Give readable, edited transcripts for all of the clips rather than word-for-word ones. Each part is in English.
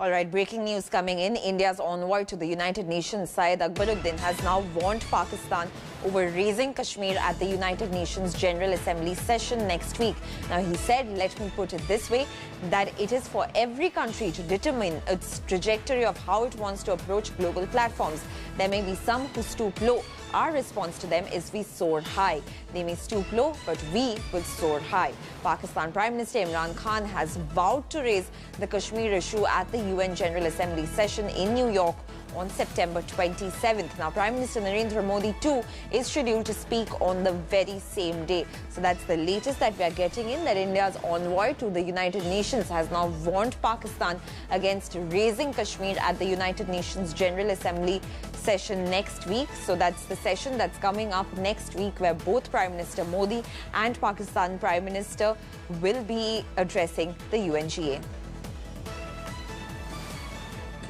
All right, breaking news coming in. India's envoy to the United Nations, Syed Akbaruddin, has now warned Pakistan over raising Kashmir at the United Nations General Assembly session next week. Now, he said, let me put it this way, that it is for every country to determine its trajectory of how it wants to approach global platforms. There may be some who stoop low. Our response to them is we soar high. They may stoop low, but we will soar high. Pakistan Prime Minister Imran Khan has vowed to raise the Kashmir issue at the UN General Assembly session in New York on September 27th. Now, Prime Minister Narendra Modi too is scheduled to speak on the very same day. So that's the latest that we are getting in, that India's envoy to the United Nations has now warned Pakistan against raising Kashmir at the United Nations General Assembly session next week. So that's the session that's coming up next week, where both Prime Minister Modi and Pakistan Prime Minister will be addressing the UNGA.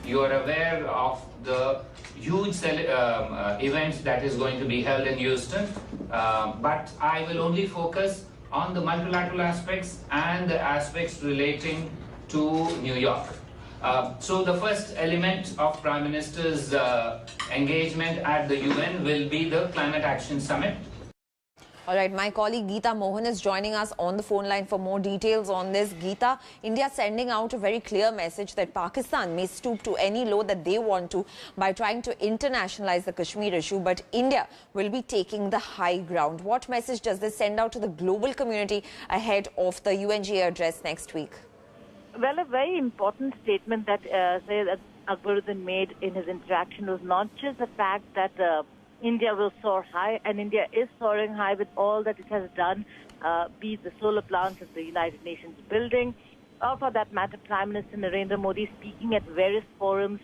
You are aware of the huge event that is going to be held in Houston, but I will only focus on the multilateral aspects and the aspects relating to New York. So the first element of Prime Minister's engagement at the UN will be the Climate Action Summit. All right, my colleague Geeta Mohan is joining us on the phone line for more details on this. Geeta, India sending out a very clear message that Pakistan may stoop to any low that they want to by trying to internationalize the Kashmir issue, but India will be taking the high ground. What message does this send out to the global community ahead of the UNGA address next week? Well, a very important statement that Syed Akbaruddin made in his interaction was not just the fact that India will soar high, and India is soaring high with all that it has done, be it the solar plants at the United Nations building, or for that matter, Prime Minister Narendra Modi speaking at various forums,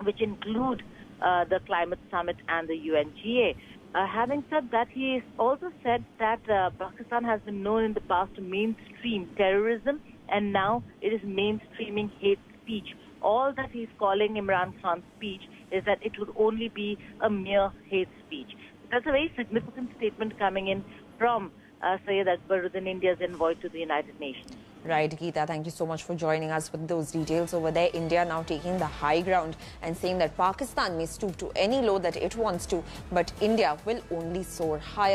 which include the Climate Summit and the UNGA. Having said that, he also said that Pakistan has been known in the past to mainstream terrorism, and now it is mainstreaming hate speech. All that he's calling Imran Khan's speech is that it would only be a mere hate speech. That's a very significant statement coming in from Syed Akbaruddin, India's envoy to the United Nations. Right, Geeta, thank you so much for joining us with those details over there. India now taking the high ground and saying that Pakistan may stoop to any low that it wants to, but India will only soar higher.